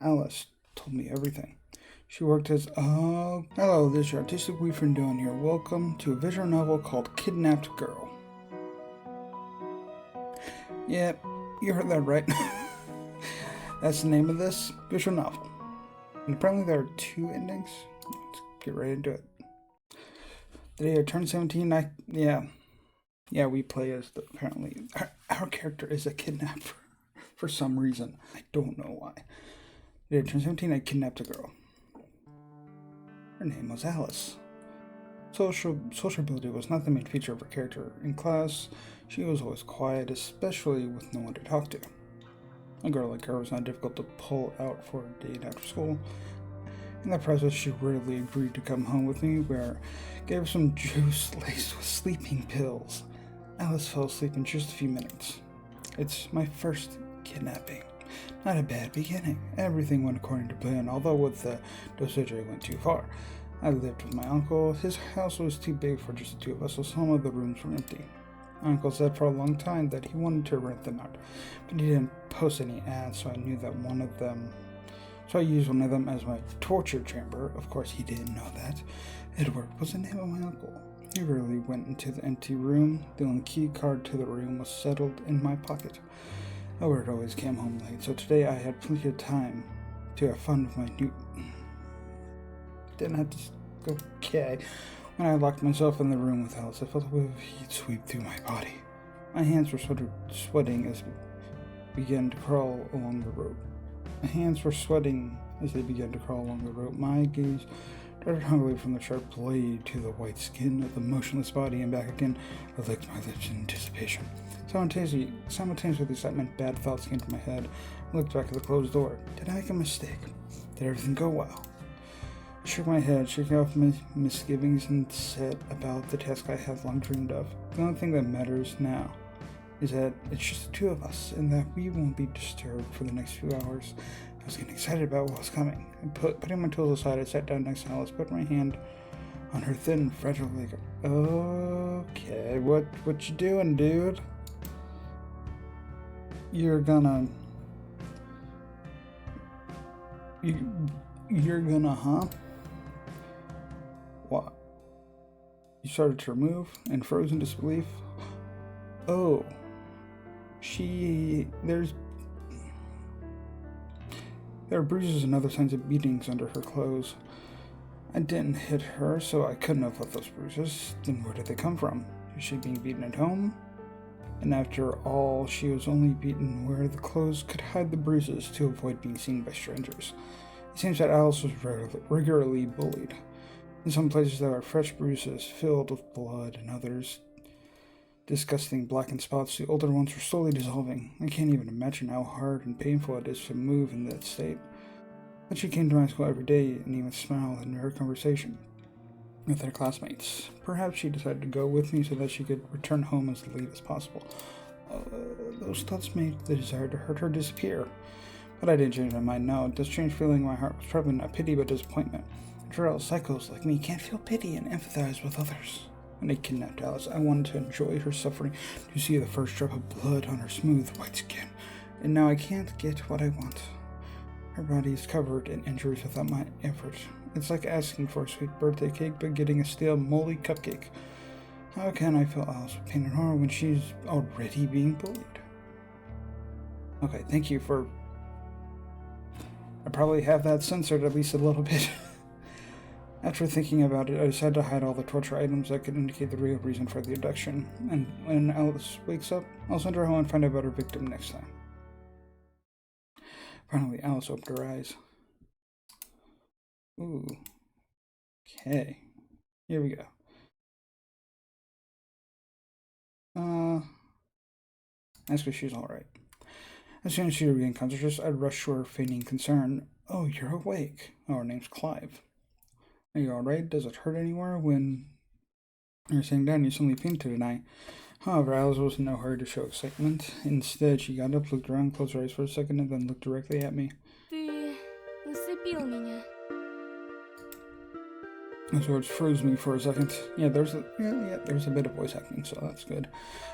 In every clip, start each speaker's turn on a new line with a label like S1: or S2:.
S1: Alice told me everything. She worked as, hello, this is your artistic boyfriend doing here. Welcome to a visual novel called Kidnapped Girl. Yep, you heard that right. That's the name of this visual novel. And apparently there are 2 endings. Let's get right into it. The day I turned 17, yeah, we play as apparently, our character is a kidnapper for some reason. I don't know why. The day I turned 17, I kidnapped a girl. Her name was Alice. Sociability was not the main feature of her character. In class, she was always quiet, especially with no one to talk to. A girl like her was not difficult to pull out for a date after school. In the process, she readily agreed to come home with me, where I gave her some juice laced with sleeping pills. Alice fell asleep in just a few minutes. It's my first kidnapping. Not a bad beginning. Everything went according to plan, although with the dosage I went too far. I lived with my uncle. His house was too big for just the 2 of us, so some of the rooms were empty. My uncle said for a long time that he wanted to rent them out, but he didn't post any ads, so I knew that I used one of them as my torture chamber. Of course, he didn't know that. Edward was the name of my uncle. He rarely went into the empty room. The only key card to the room was settled in my pocket. Edward always came home late, so today I had plenty of time to have fun with my new... Didn't have to... Okay. When I locked myself in the room with Alice, I felt a wave of heat sweep through my body. My hands were sweating as they began to crawl along the rope. My gaze darted hungrily from the sharp blade to the white skin of the motionless body and back again. I licked my lips in anticipation. Simultaneously with excitement, bad thoughts came to my head. I looked back at the closed door. Did I make a mistake? Did everything go well? I shook my head, shaking off my misgivings, and set about the task I had long dreamed of. The only thing that matters now is that it's just the 2 of us, and that we won't be disturbed for the next few hours. I was getting excited about what was coming. Putting my tools aside, I sat down next to Alice, put my hand on her thin, fragile leg. Okay, what you doing, dude? You're gonna, huh? What? You started to move in frozen disbelief. Oh. There are bruises and other signs of beatings under her clothes. I didn't hit her, so I couldn't have left those bruises. Then where did they come from? Is she being beaten at home? And after all, she was only beaten where the clothes could hide the bruises to avoid being seen by strangers. It seems that Alice was regularly bullied. In some places there are fresh bruises filled with blood, and others disgusting blackened spots. The older ones were slowly dissolving. I can't even imagine how hard and painful it is to move in that state. But she came to my school every day and even smiled in her conversation with her classmates. Perhaps she decided to go with me so that she could return home as late as possible. Those thoughts made the desire to hurt her disappear. But I didn't change my mind. No, this strange feeling in my heart was probably not pity but disappointment. After all, psychos like me can't feel pity and empathize with others. When I kidnapped Alice, I wanted to enjoy her suffering, to see the first drop of blood on her smooth white skin. And now I can't get what I want. Her body is covered in injuries without my effort. It's like asking for a sweet birthday cake but getting a stale, moldy cupcake. How can I feel Alice with pain and horror when she's already being bullied? Okay, thank you for... I probably have that censored at least a little bit. After thinking about it, I decided to hide all the torture items that could indicate the real reason for the abduction, and when Alice wakes up, I'll send her home and find out about her victim next time. Finally, Alice opened her eyes. Ooh. Okay. Here we go. Ask if she's alright. As soon as she regained consciousness, I rushed to her, feigning concern. Oh, you're awake. Oh, her name's Clive. Are you alright? Does it hurt anywhere? When you're sitting down, you suddenly fainted, and I... However, Alice was in no hurry to show excitement. Instead, she got up, looked around, closed her eyes for a second, and then looked directly at me.
S2: Ты усыпил меня.
S1: Those words froze me for a second. Yeah, there's a bit of voice acting, so that's good.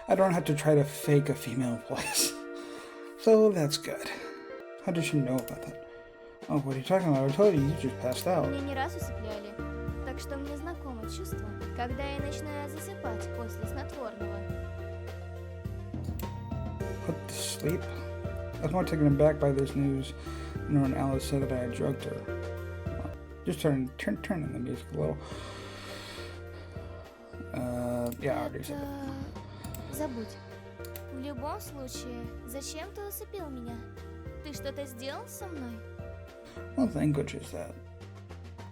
S1: I don't have to try to fake a female voice. So that's good. How did she know about that? Oh, what are you talking about? I told you just passed out.
S2: Меня не раз усыпляли, так что мне знакомо чувство, когда я начинаю засыпать после снотворного.
S1: Put to sleep? I was more taken aback by this news than when Alice said that I had drugged her. Just turn in the music a little. Yeah, I already said that.
S2: Забудь. В любом случае, зачем ты усыпил меня? Ты что-то сделал со мной?
S1: What language is that?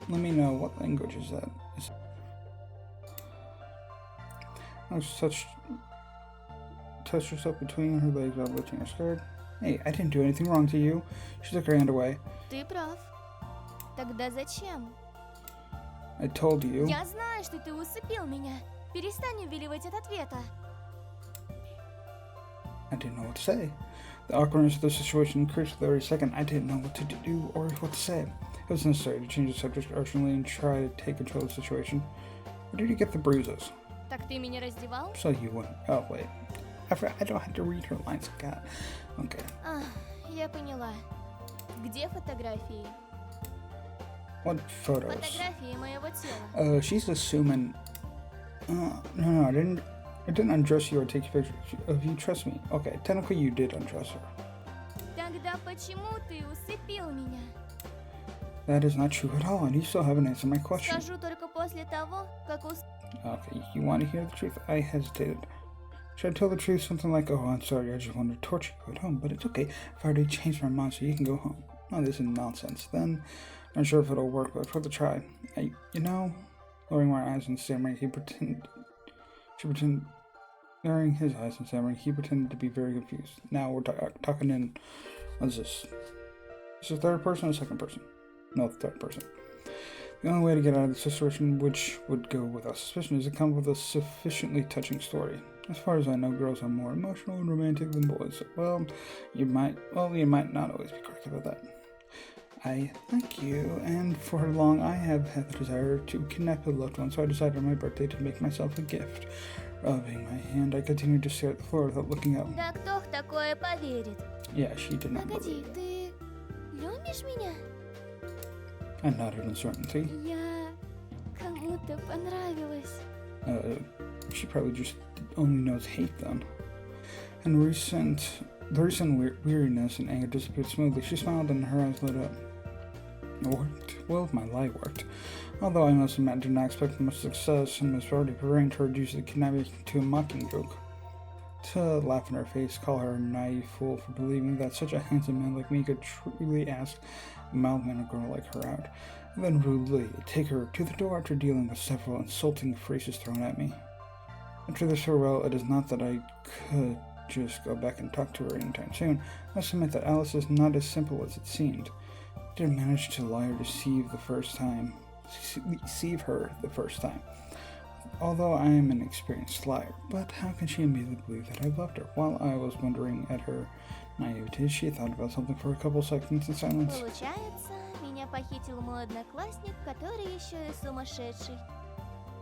S1: Let me know, what language is that? I was touched herself between her legs while lifting her skirt. Hey, I didn't do anything wrong to you. She took her hand away.
S2: Ты прав. Тогда зачем?
S1: I told you.
S2: Я знаю, что ты усыпил меня. Перестань увиливать от ответа.
S1: I didn't know what to say. The awkwardness of the situation increased with every second. I didn't know what to do or what to say. It was necessary to change the subject urgently and try to take control of the situation. Where did you get the bruises?
S2: Так ты меня раздевал?
S1: So you wouldn't. Oh, wait. I don't have to read her lines. God. Okay.
S2: Я поняла. Где фотографии?
S1: What photos?
S2: Фотографии моего тела.
S1: She's assuming. No, I didn't undress you or take pictures of you. Trust me. Okay, technically you did undress her.
S2: Тогда почему ты усыпил меня?
S1: That is not true at all, and you still haven't answered my question.
S2: Скажу только после того, как
S1: Okay, you want to hear the truth? I hesitated. Should I tell the truth? Something like, oh, I'm sorry, I just wanted to torture you at home, but it's okay. I've already changed my mind, so you can go home. No, this is nonsense. Then, I'm not sure if it'll work, but for the try. Lowering my eyes and stammering, lowering his eyes and stammering, he pretended to be very confused. Now we're talking in, what's this? Is this third person or second person? No, third person. The only way to get out of the situation, which would go without suspicion, is to come up with a sufficiently touching story. As far as I know, girls are more emotional and romantic than boys. You might not always be correct about that. I thank you, and for long I have had the desire to kidnap a loved one, so I decided on my birthday to make myself a gift. Rubbing my hand, I continued to stare at the floor without looking up.
S2: Да кто в такое поверит?
S1: Yeah, she did not
S2: Погоди,
S1: believe it.
S2: ты любишь меня?
S1: I nodded in certainty.
S2: Я кому-то понравилась.
S1: She probably just only knows hate then. And the recent weariness and anger disappeared smoothly. She smiled and her eyes lit up. It worked. Well, my lie worked. Although I must admit, I did not expect much success and was already preparing to reduce the kidnapping to a mocking joke. To laugh in her face, call her a naive fool for believing that such a handsome man like me could truly ask a mild-mannered girl like her out, and then rudely take her to the door after dealing with several insulting phrases thrown at me. After this farewell, it is not that I could just go back and talk to her anytime soon. I must admit that Alice is not as simple as it seemed. I did manage to lie or deceive her the first time. Although I am an experienced liar, but how can she immediately believe that I loved her? While I was wondering at her naivety, she thought about something for a couple seconds in silence.
S2: Получается, меня похитил мой одноклассник, который еще и сумасшедший.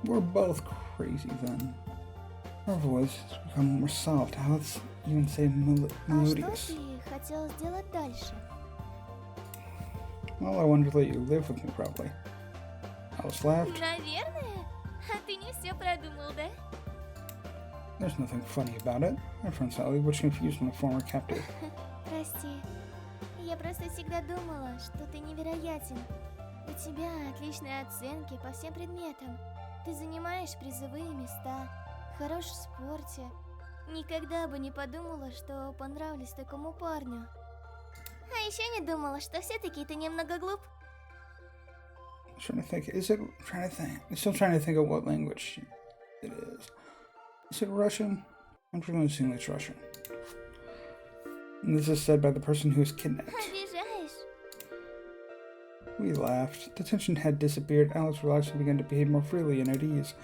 S1: We're both crazy then. Her voice has become more soft. How it's even say
S2: А что
S1: melodious.
S2: ты хотел сделать дальше?
S1: Well, I wanted to let you live with me, probably. Alice laughed.
S2: Наверное. А ты не все продумал, да?
S1: There's nothing funny about it. My friend Sally, which confused my former captive.
S2: Прости. Я просто всегда думала, что ты невероятен. У тебя отличные оценки по всем предметам. Ты занимаешь призовые места, хорош в спорте. Никогда бы не подумала, что понравлюсь такому парню. А еще не думала, что все-таки ты немного глуп.
S1: I'm trying to think. I'm still trying to think of what language it is. Is it Russian? I'm just going to assume it's Russian. And this is said by the person who was kidnapped.
S2: Обижаешь.
S1: We laughed. The tension had disappeared. Alice relaxed and began to behave more freely and at ease.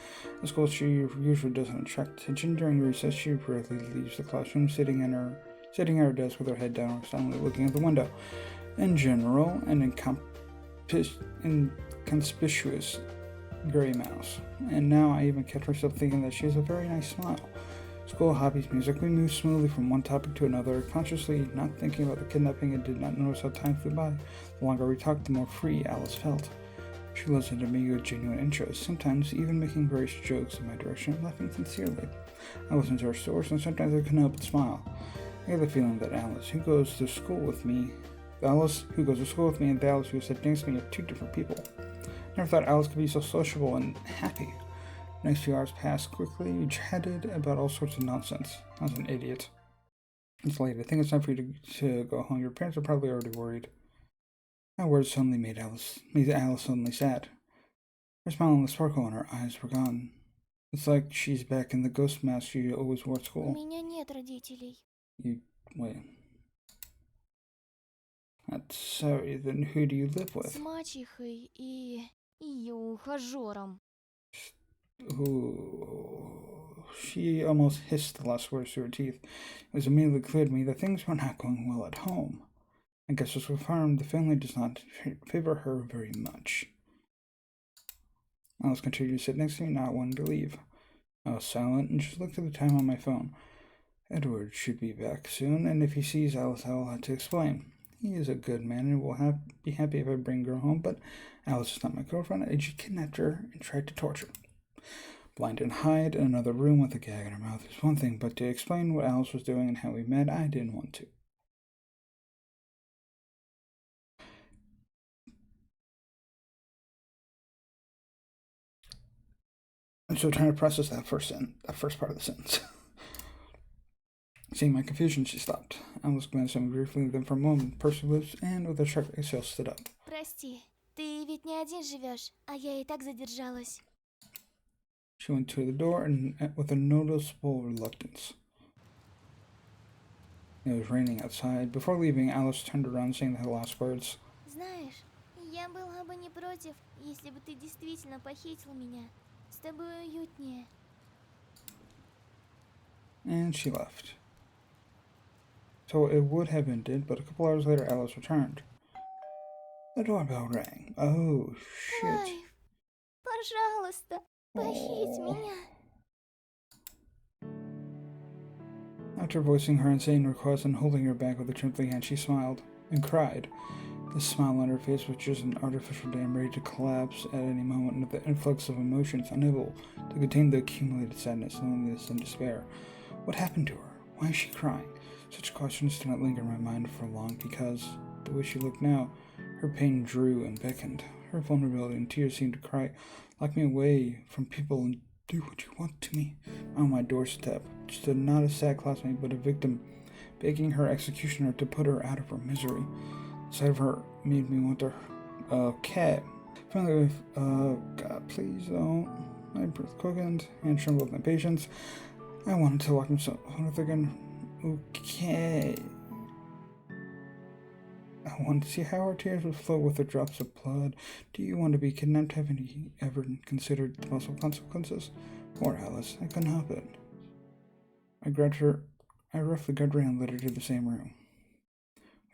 S1: At school, she usually doesn't attract attention. During recess, she rarely leaves the classroom, sitting at her desk with her head down or silently looking out the window. In general, an inconspicuous gray mouse. And now I even catch myself thinking that she has a very nice smile. School, hobbies, music. We moved smoothly from one topic to another, consciously not thinking about the kidnapping and did not notice how time flew by. The longer we talked, the more free Alice felt. She listened to me with genuine interest, sometimes even making various jokes in my direction, laughing sincerely. I listened to her stories, and sometimes I couldn't help but smile. I had the feeling that Alice, who goes to school with me, and Alice who sat next to me are two different people. Never thought Alice could be so sociable and happy. The next few hours passed quickly. We chatted about all sorts of nonsense. I was an idiot. It's late. I think it's time for you to go home. Your parents are probably already worried. My words suddenly made Alice suddenly sad. Her smile and the sparkle in her eyes were gone. It's like she's back in the ghost mask she always wore at
S2: У
S1: school.
S2: меня нет родителей.
S1: Wait. That's sorry, then who do you live
S2: С
S1: with?
S2: мачехой и ее ухажером.
S1: Ooh. She almost hissed the last words through her teeth. It was immediately clear to me that things were not going well at home. I guess was confirmed the family does not favor her very much. Alice continued to sit next to me, not wanting to leave. I was silent and just looked at the time on my phone. Edward should be back soon, and if he sees Alice, I will have to explain. He is a good man and will be happy if I bring her home, but Alice is not my girlfriend, and she kidnapped her and tried to torture. Blind and hide in another room with a gag in her mouth is one thing, but to explain what Alice was doing and how we met, I didn't want to. I'm still trying to process that first part of the sentence. Seeing my confusion, she stopped. Alice glanced at me briefly, then for a moment pursed her lips, and with a sharp exhale stood up.
S2: Прости, ты ведь не один живешь, а я и так задержалась.
S1: She went to the door and with a noticeable reluctance. It was raining outside. Before leaving, Alice turned around saying the last words.
S2: Знаешь, я была бы не против, если бы ты действительно похитил меня. С тобой уютнее.
S1: And she left. So it would have ended, but a couple hours later, Alice returned. The doorbell rang. Oh, shit.
S2: Клайв, пожалуйста, похить меня.
S1: After voicing her insane request and holding her back with a trembling hand, she smiled and cried. The smile on her face was just an artificial dam ready to collapse at any moment with the influx of emotions, unable to contain the accumulated sadness, loneliness, and despair. What happened to her? Why is she crying? Such questions did not linger in my mind for long because, the way she looked now, her pain drew and beckoned. Her vulnerability and tears seemed to cry, lock me away from people and do what you want to me. On my doorstep stood not a sad classmate but a victim, begging her executioner to put her out of her misery. The sight of her made me want to. Okay. Finally, God, please don't. My breath quickened and trembled with impatience. I wanted to lock himself with again. Okay. I wanted to see how her tears would flow with the drops of blood. Do you want to be kidnapped? Haven't you ever considered the possible consequences? Poor Alice, I couldn't help it. I roughly grabbed her and led her to the same room.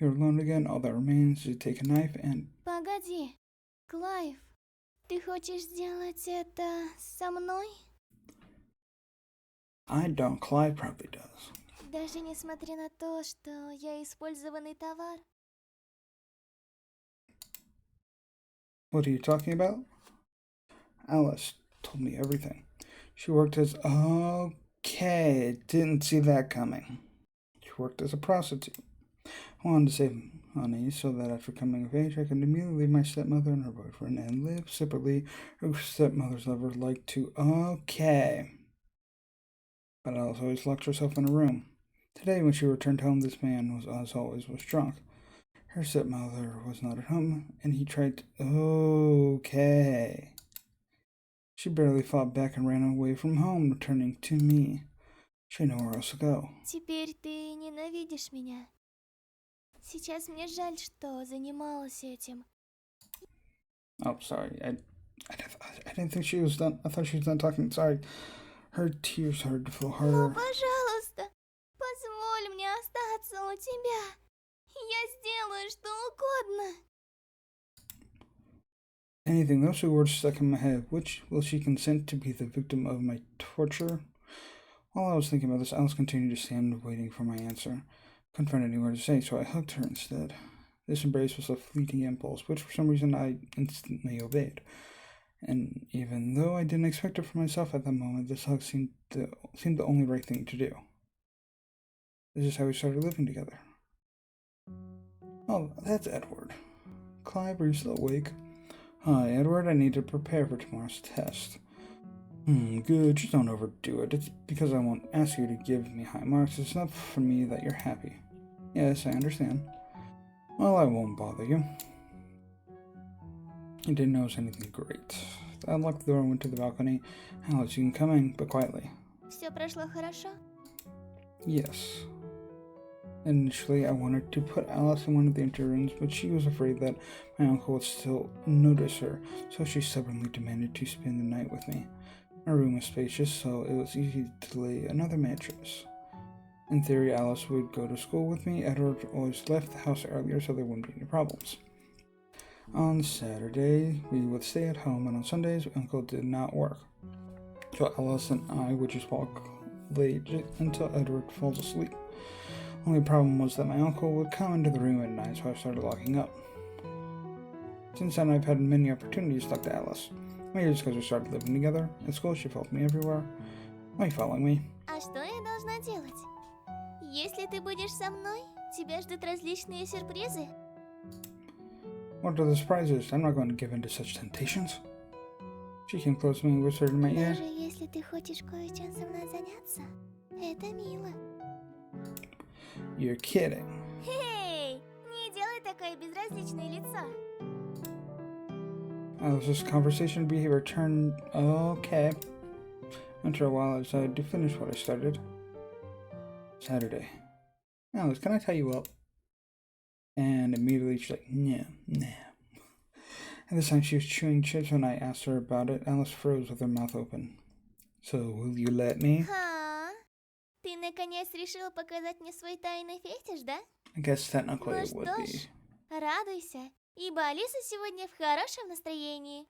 S1: We were alone again. All that remains is to take a knife and...
S2: Погоди, Клайв, ты хочешь сделать это со мной?
S1: I don't. Clive probably does.
S2: Даже несмотря на то, что я использованный товар?
S1: What are you talking about? Alice told me everything. She worked as... Okay, didn't see that coming. She worked as a prostitute. I wanted to save money so that after coming of age, I could immediately leave my stepmother and her boyfriend and live separately. Her stepmother's lover liked to... Okay. But Alice always locked herself in a room. Today, when she returned home, this man was, as always, was drunk. Her stepmother was not at home, and he tried to... Okay. She barely fought back and ran away from home, returning to me. She had nowhere else to go.
S2: Теперь ты ненавидишь меня. Сейчас мне жаль, что занималась этим.
S1: Oh, sorry. I didn't think she was done. I thought she was done talking. Sorry. Her tears started to flow harder.
S2: Ну, пожалуйста, позволь мне остаться у тебя. Я сделаю что угодно.
S1: Anything. Those two words stuck in my head. Which will she consent to be the victim of my torture? While I was thinking about this, Alice continued to stand waiting for my answer. Couldn't find any word to say, so I hugged her instead. This embrace was a fleeting impulse, which for some reason I instantly obeyed. And even though I didn't expect it for myself at that moment, this hug seemed the only right thing to do. This is how we started living together. Oh, that's Edward. Clive, are you still awake? Hi, Edward, I need to prepare for tomorrow's test. Good, just don't overdo it. It's because I won't ask you to give me high marks. It's enough for me that you're happy. Yes, I understand. Well, I won't bother you. I didn't notice anything great. I unlocked the door and went to the balcony. Alice, you can come in, but quietly.
S2: Все прошло хорошо?
S1: Yes. Initially, I wanted to put Alice in one of the empty rooms, but she was afraid that my uncle would still notice her, so she stubbornly demanded to spend the night with me. My room was spacious, so it was easy to lay another mattress. In theory, Alice would go to school with me. Edward always left the house earlier, so there wouldn't be any problems. On Saturday, we would stay at home, and on Sundays, Uncle did not work. So Alice and I would just walk late until Edward falls asleep. Only problem was that my uncle would come into the room at night, so I started locking up. Since then, I've had many opportunities to talk to Alice. Maybe it's because we started living together. At school, she followed me everywhere. Why are you following me?
S2: А что я должна делать? Если ты будешь со мной, тебя ждут различные сюрпризы.
S1: What are the surprises? I'm not going to give in to such temptations. She came close to me and whispered in my ear.
S2: Даже если ты хочешь кое-чем со мной заняться, это мило.
S1: You're kidding.
S2: Эй, не делай такое безразличное лицо.
S1: Alice's conversation behavior turned okay. After a while, I decided to finish what I started. Saturday. Alice, can I tie you up? And immediately she's like, nah. At this time, she was chewing chips when I asked her about it. Alice froze with her mouth open. So, will you let me?
S2: Ха? Ты наконец решил показать мне свой тайный фетиш, да?
S1: I guess technically
S2: Ну
S1: it would
S2: что
S1: be.
S2: ж, радуйся, ибо Алиса сегодня в хорошем настроении.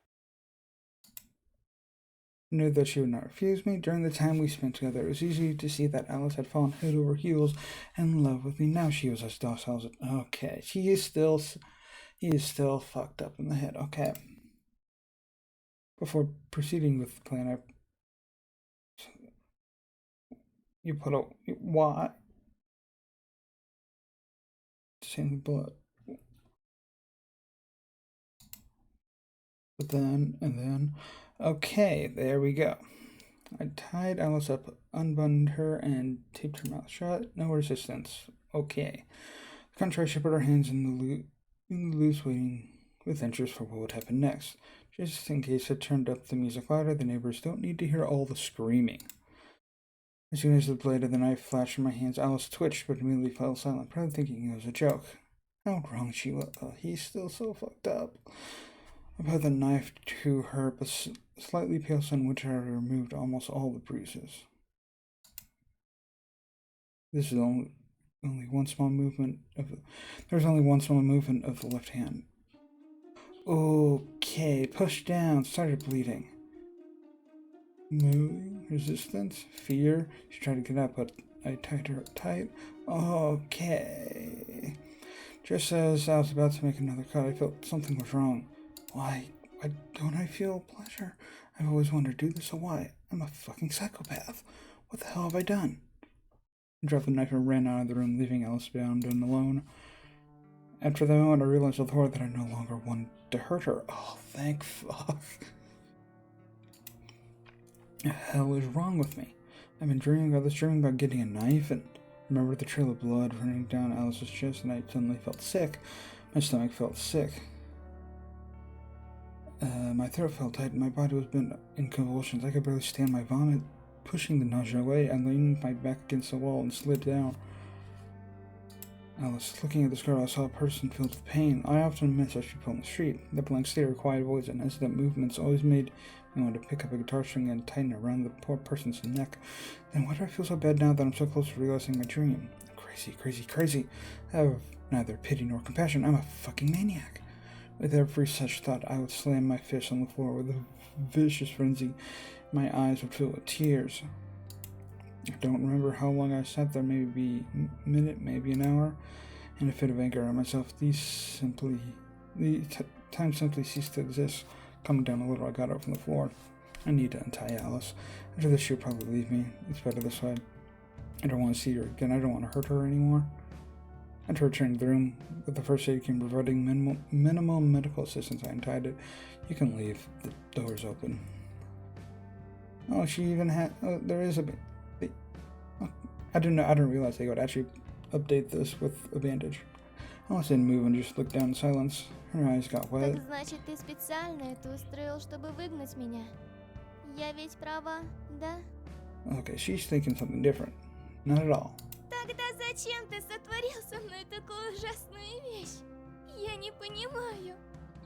S1: I knew that she would not refuse me. During the time we spent together, it was easy to see that Alice had fallen head over heels in love with me. Now she was as docile as okay. He is still fucked up in the head. Okay. Before proceeding with the plan, you put a what? Same the blood. But then. Okay, there we go. I tied Alice up, unbuttoned her, and taped her mouth shut. No resistance. Okay. Contrary, she put her hands in the loose, waiting with interest for what would happen next. Just in case I turned up the music louder, the neighbors don't need to hear all the screaming. As soon as the blade of the knife flashed in my hands, Alice twitched, but immediately fell silent, probably thinking it was a joke. How wrong she was. He's still so fucked up. I put the knife to her, but slightly pale sun, which had removed almost all the bruises. This is only one small movement of there's only one small movement of the left hand. Okay, push down, started bleeding. Moving, resistance, fear. She tried to get up, but I tied her up tight. Okay. Just as I was about to make another cut, I felt something was wrong. Why don't I feel pleasure? I've always wanted to do this, so why? I'm a fucking psychopath. What the hell have I done? I dropped the knife and ran out of the room, leaving Alice bound and alone. After that moment, I realized with horror that I no longer wanted to hurt her. Oh, thank fuck. The hell is wrong with me? I've been dreaming about getting a knife, and remembered the trail of blood running down Alice's chest, and I suddenly felt sick. My stomach felt sick. My throat felt tight, and my body was bent in convulsions. I could barely stand my vomit. Pushing the nausea away, I leaned my back against the wall and slid down. Alice, looking at this girl, I saw a person filled with pain. I often met such people on the street. The blank stare, quiet voice, and hesitant movements always made me want to pick up a guitar string and tighten it around the poor person's neck. Then why do I feel so bad now that I'm so close to realizing my dream? Crazy. I have neither pity nor compassion. I'm a fucking maniac. With every such thought, I would slam my fist on the floor with a vicious frenzy. My eyes would fill with tears. I don't remember how long I sat there, maybe a minute, maybe an hour. In a fit of anger at myself, time simply ceased to exist. Coming down a little, I got up from the floor. I need to untie Alice. After this, she'll probably leave me. It's better this way. I don't want to see her again. I don't want to hurt her anymore. After returning to the room, with the first aid team providing minimal medical assistance, I untied it. You can leave. The door's open. Oh, she even had. Oh, there is a. I didn't realize they would actually update this with a bandage. Alice didn't move and just looked down in silence. Her eyes got wet.
S2: Так значит, ты специально это устроил, чтобы выгнать меня? Я ведь права, да?
S1: Okay, she's thinking something different. Not at all.
S2: Тогда зачем ты сотворил со мной такую ужасную вещь? Я не понимаю.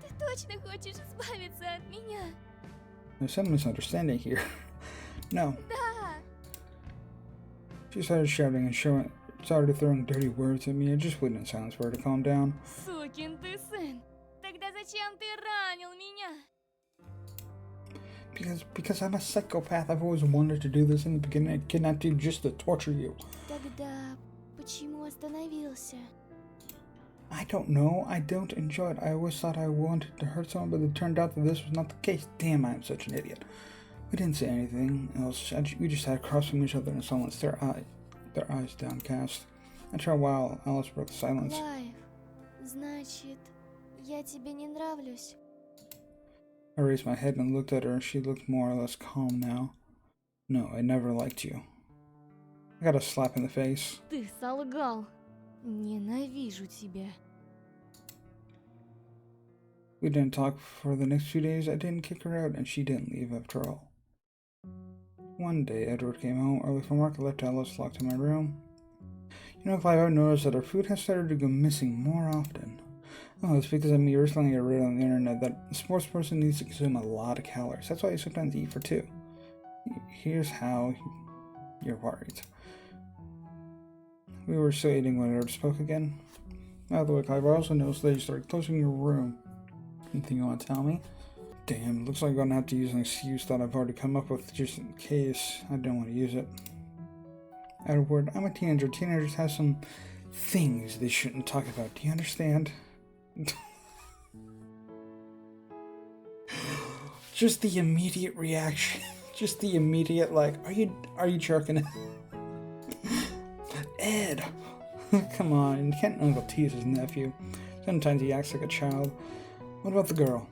S2: Ты точно хочешь избавиться от меня?
S1: There's some misunderstanding here. No.
S2: Да.
S1: She started shouting and started throwing dirty words at me. I just waited in silence for her to calm down.
S2: Сукин ты сын. Тогда зачем ты ранил меня?
S1: Because I'm a psychopath. I've always wanted to do this in the beginning. I kidnapped you just to torture you.
S2: Тогда почему остановился?
S1: I don't know. I don't enjoy it. I always thought I wanted to hurt someone, but it turned out that this was not the case. Damn, I am such an idiot. We didn't say anything else. We just sat across from each other in silence, their eyes downcast. After a while, Alice broke the silence.
S2: Клайв, значит, я тебе не нравлюсь?
S1: I raised my head and looked at her. She looked more or less calm now. No, I never liked you. I got a slap in the face.
S2: Ты солгал. Ненавижу тебя.
S1: We didn't talk for the next few days. I didn't kick her out, and she didn't leave after all. One day, Edward came home early from work. I left Alice locked in my room. You know, Clive, I've noticed that our food has started to go missing more often. Oh, it's because of me recently I read on the internet that a sports person needs to consume a lot of calories. That's why you sometimes eat for two. Here's how you're worried. We were still eating when Edward spoke again. By the way, Clive, I also noticed that you started closing your room. Anything you want to tell me? Damn, looks like I'm gonna have to use an excuse that I've already come up with just in case I don't want to use it. Edward, I'm a teenager. Teenagers have some things they shouldn't talk about. Do you understand? Just the immediate reaction. Just the immediate like, are you jerking it? Ed! Come on, can't Uncle tease his nephew? Sometimes he acts like a child. What about the girl?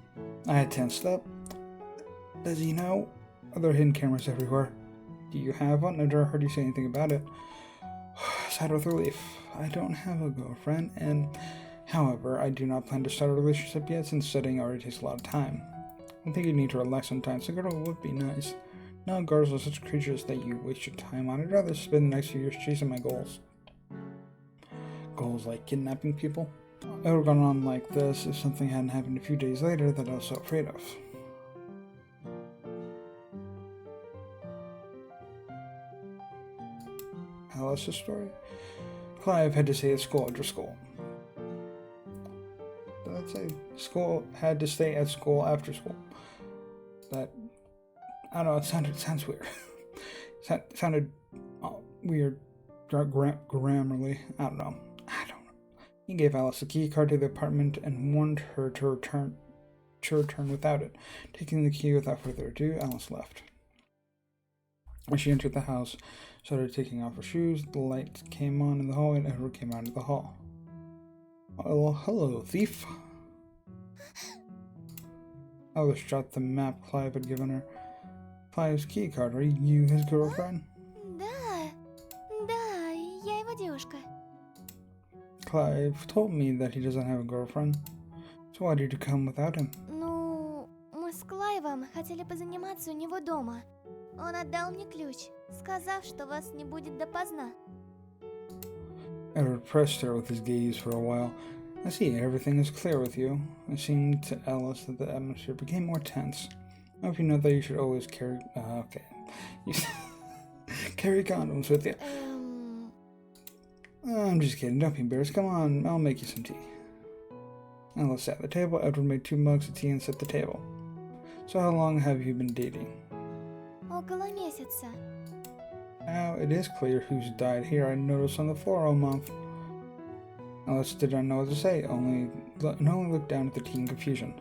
S1: I tensed up. Does he know? Are there hidden cameras everywhere? Do you have one? I've never heard you say anything about it. Sighed with relief. I don't have a girlfriend, and however, I do not plan to start a relationship yet since studying already takes a lot of time. I think you need to relax sometimes. A girl would be nice. No, girls are such creatures that you waste your time on. I'd rather spend the next few years chasing my goals. Goals like kidnapping people? It would have gone on like this if something hadn't happened a few days later that I was so afraid of. Alice's story? Clive had to stay at school after school. Did I say school had to stay at school after school? That, I don't know, it sounds weird. Sounded weird grammarly. I don't know. He gave Alice a key card to the apartment and warned her to return without it. Taking the key without further ado, Alice left. As she entered the house, started taking off her shoes, the lights came on in the hall and Edward came out of the hall. Oh, hello, thief. Alice dropped the map Clive had given her. Clive's key card, are you his girlfriend?
S2: Да, я его девушка.
S1: Clive told me that he doesn't have a girlfriend. So why did you come without him?
S2: Ну, мы с Клайвом хотели позаниматься у него дома. Он отдал мне ключ, сказав, что вас не будет допоздна.
S1: Edward pressed her with his gaze for a while. I see, everything is clear with you. It seemed to Alice that the atmosphere became more tense. I hope you know that you should always carry... okay. Carry condoms with you. I'm just kidding, don't be embarrassed. Come on, I'll make you some tea. Alice sat at the table. Edward made 2 mugs of tea and set the table. So how long have you been dating?
S2: Около месяца.
S1: Now it is clear who's died here. I noticed on the floor all month. Alice did not know what to say, only looked down at the tea in confusion.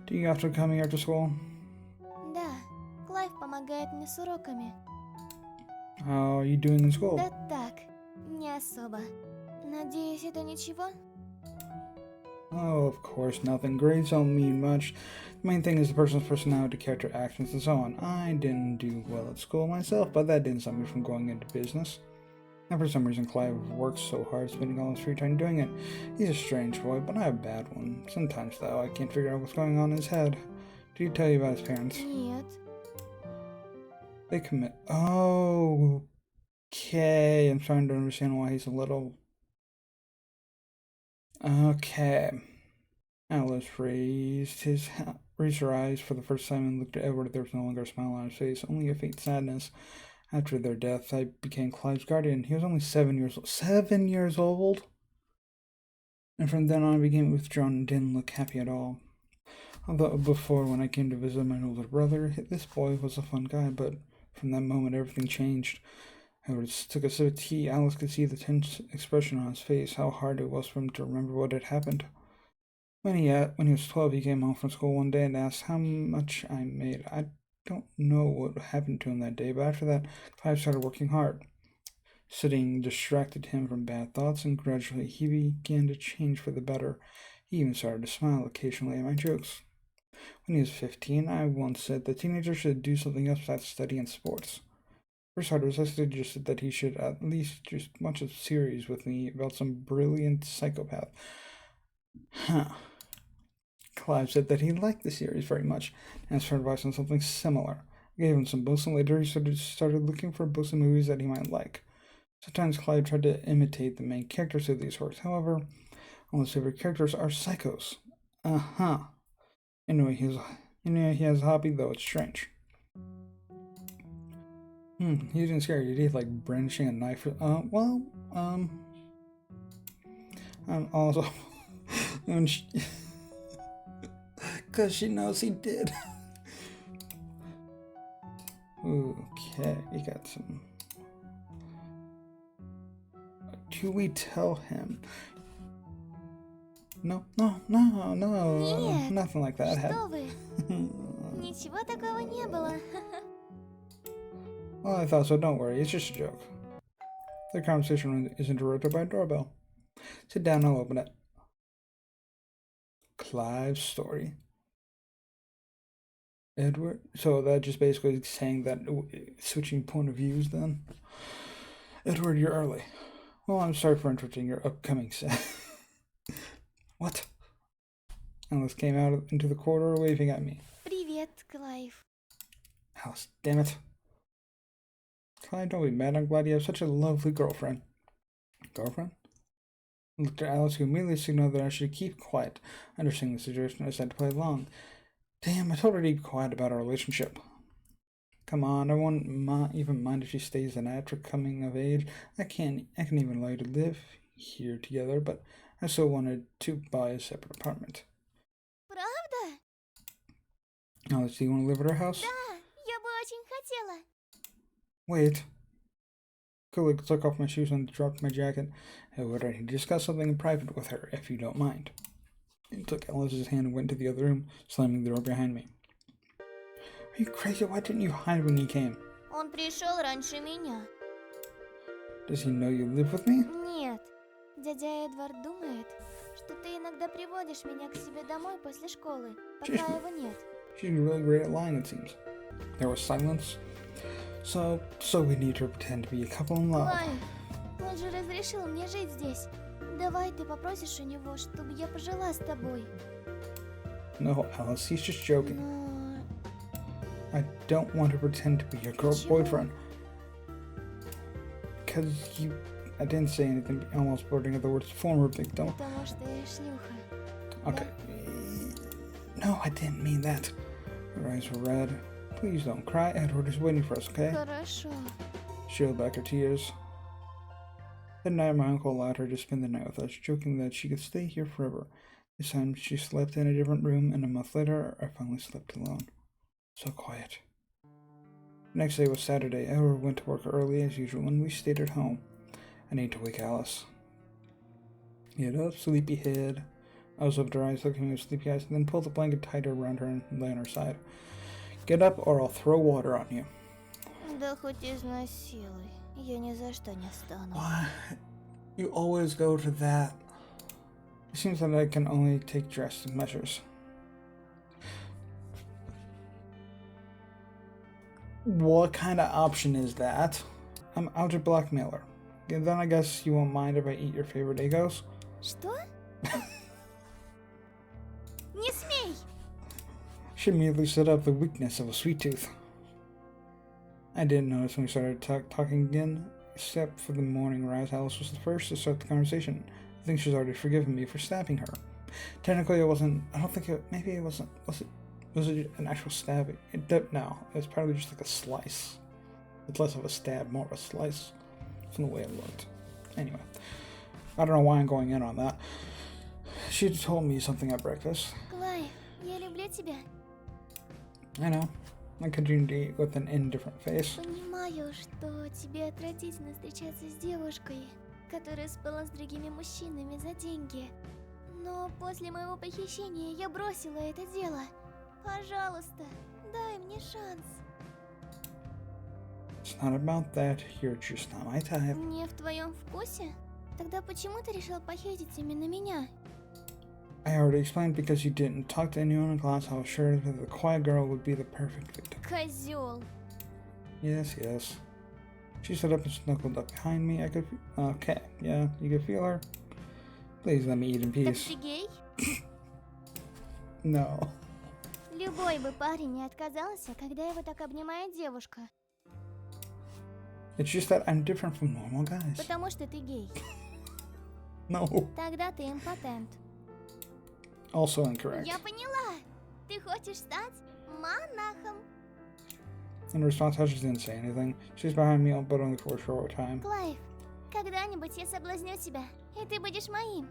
S1: Do you often come here after school?
S2: Да, Клайв помогает мне с уроками.
S1: How are you doing in school?
S2: Да так, не особо. Надеюсь, это ничего?
S1: Oh, of course, nothing. Grades don't mean much. The main thing is the person's personality, character, actions, and so on. I didn't do well at school myself, but that didn't stop me from going into business. And for some reason, Clive works so hard, spending all his free time doing it. He's a strange boy, but not a bad one. Sometimes, though, I can't figure out what's going on in his head. Did he tell you about his parents?
S2: Нет.
S1: They commit. Oh, okay. I'm trying to understand why he's a little. Okay. Alice raised her eyes for the first time and looked at Edward. There was no longer a smile on his face, only a faint sadness. After their death, I became Clive's guardian. He was only 7 years old. 7 years old? And from then on, I became withdrawn and didn't look happy at all. Although before, when I came to visit my older brother, this boy was a fun guy, but from that moment, everything changed. Edward took a sip of tea. Alice could see the tense expression on his face, how hard it was for him to remember what had happened. When he was 12, he came home from school one day and asked how much I made. I don't know what happened to him that day, but after that, Clive started working hard. Sitting distracted him from bad thoughts, and gradually he began to change for the better. He even started to smile occasionally at my jokes. When he was 15, I once said that teenagers should do something else besides study and sports. For starters, I suggested that he should at least just watch a series with me about some brilliant psychopath. Clive said that he liked the series very much and asked for advice on something similar. I gave him some books, and later he started looking for books and movies that he might like. Sometimes Clive tried to imitate the main characters of these works. However, all his favorite characters are psychos. Anyway, he has a hobby, though it's strange. He didn't scare you, did he? Like brandishing a knife? Also, because she knows he did. Okay, we got some. Do we tell him? No,
S2: Нет,
S1: nothing like that.
S2: Что вы? Ничего такого не было.
S1: Well, I thought so. Don't worry, it's just a joke. The conversation is interrupted by a doorbell. Sit down, I'll open it. Clive's story. Edward. So that just basically saying that switching point of views then. Edward, you're early. Well, I'm sorry for interrupting your upcoming set. What? Alice came out into the corridor waving at me.
S2: Привет, Клайв.
S1: Alice, damn it. Clive, don't be mad. I'm glad you have such a lovely girlfriend. Girlfriend? I looked at Alice, who immediately signaled that I should keep quiet. Understanding the situation, I decided to play along. Damn, I told her to be quiet about our relationship. Come on, I won't even mind if she stays the night after coming of age. I can even allow you to live here together, but I still wanted to buy a separate apartment.
S2: Правда?
S1: Alice, do you want to live at our house?
S2: Да, я бы очень хотела.
S1: Wait. Quickly took off my shoes and dropped my jacket. However, I need to discuss something in private with her, if you don't mind. He took Alice's hand and went to the other room, slamming the door behind me. Are you crazy? Why didn't you hide when he came?
S2: Он пришел раньше меня.
S1: Does he know you live with me?
S2: Нет. Дядя Эдвард думает, что ты иногда приводишь меня к себе домой после школы, пока его нет.
S1: She's really great at lying, it seems. There was silence. So we need to pretend to be a couple in love.
S2: Клайв, он же разрешил мне жить здесь. Давай ты попросишь у него, чтобы я пожила с тобой.
S1: No, Alice, he's just joking.
S2: Но...
S1: I don't want to pretend to be your boyfriend. Because I didn't say anything, almost blurting out the words former victim.
S2: Потому что я шлюха.
S1: Okay. No, I didn't mean that. Her eyes were red. Please don't cry. Edward is waiting for us, okay?
S2: Хорошо.
S1: She held back her tears. That night, my uncle allowed her to spend the night with us, joking that she could stay here forever. This time, she slept in a different room, and a month later, I finally slept alone. So quiet. Next day was Saturday. Edward went to work early as usual, and we stayed at home. I need to wake Alice. Get up, sleepyhead. I was up to her eyes, looking with sleepy eyes, and then pulled the blanket tighter around her and lay on her side. Get up, or I'll throw water on you.
S2: Да хоть изнасилуй. Я ни за что не стану.
S1: Why? You always go to that. It seems that I can only take drastic measures. What kind of option is that? I'm out to blackmail her. And then I guess you won't mind if I eat your favorite Eggos?
S2: Что? Не смей!
S1: She immediately set up the weakness of a sweet tooth. I didn't notice when we started talking again, except for the morning rise. Alice was the first to start the conversation. I think she's already forgiven me for stabbing her. Technically, it wasn't. I don't think it. Maybe it wasn't. Was it an actual stab? No, it was probably just like a slice. It's less of a stab, more of a slice, from the way it looked. Anyway, I don't know why I'm going in on that. She told me something at breakfast.
S2: Клайв, я люблю тебя.
S1: I know. I continued to eat with an indifferent face.
S2: Понимаю, что тебе отвратительно встречаться с девушкой, которая спала с другими мужчинами за деньги. Но после моего похищения я бросила это дело. Пожалуйста, дай мне шанс.
S1: It's not about that. You're just not my type.
S2: Не в твоем вкусе? Тогда почему ты решил похитить именно меня?
S1: I already explained because you didn't talk to anyone in class. I was sure that the quiet girl would be the perfect victim.
S2: Козёл.
S1: Yes, yes. She stood up and snuggled up behind me. I could. Okay, yeah, you could feel her. Please let me eat in
S2: Так
S1: peace.
S2: ты гей?
S1: No.
S2: Любой бы парень не отказался, когда его так обнимает девушка.
S1: It's just that I'm different from normal guys.
S2: Потому что ты гей.
S1: No.
S2: Тогда ты импотент.
S1: Also incorrect.
S2: Я поняла. Ты хочешь стать монахом.
S1: In response, I just didn't say anything. She's behind me, but only for a short time.
S2: Клайв, когда-нибудь я соблазню тебя, и ты будешь моим.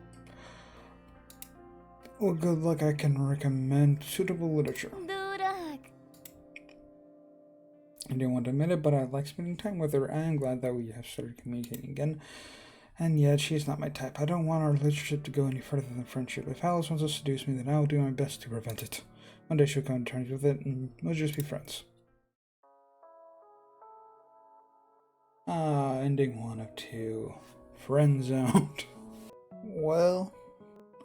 S1: Well, good luck. I can recommend suitable literature.
S2: Дурак.
S1: I didn't want to admit it, but I like spending time with her. I am glad that we have started communicating again. And yet, she's not my type. I don't want our relationship to go any further than friendship. If Alice wants to seduce me, then I will do my best to prevent it. One day she'll come to terms with it, and we'll just be friends. Ending 1 of 2. Friend zoned. Well,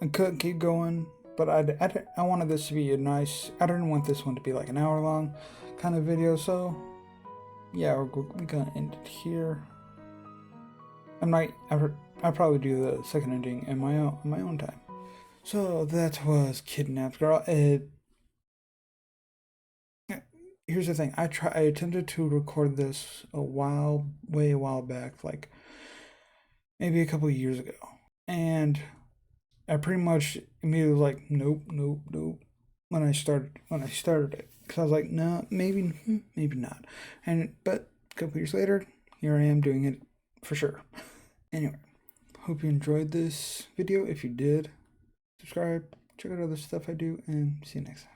S1: I could keep going, but I wanted this to be a nice. I didn't want this one to be like an hour long kind of video, so yeah, we're gonna end it here. I'll probably do the second ending in my own time. So that was Kidnapped Girl. Here's the thing. I attempted to record this way a while back, like maybe a couple of years ago, and I pretty much immediately was like, nope. When I started it, because I was like, no, maybe not, but a couple years later, here I am doing it for sure. Anyway, hope you enjoyed this video. If you did, subscribe, check out other stuff I do, and see you next time.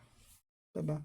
S1: Bye bye.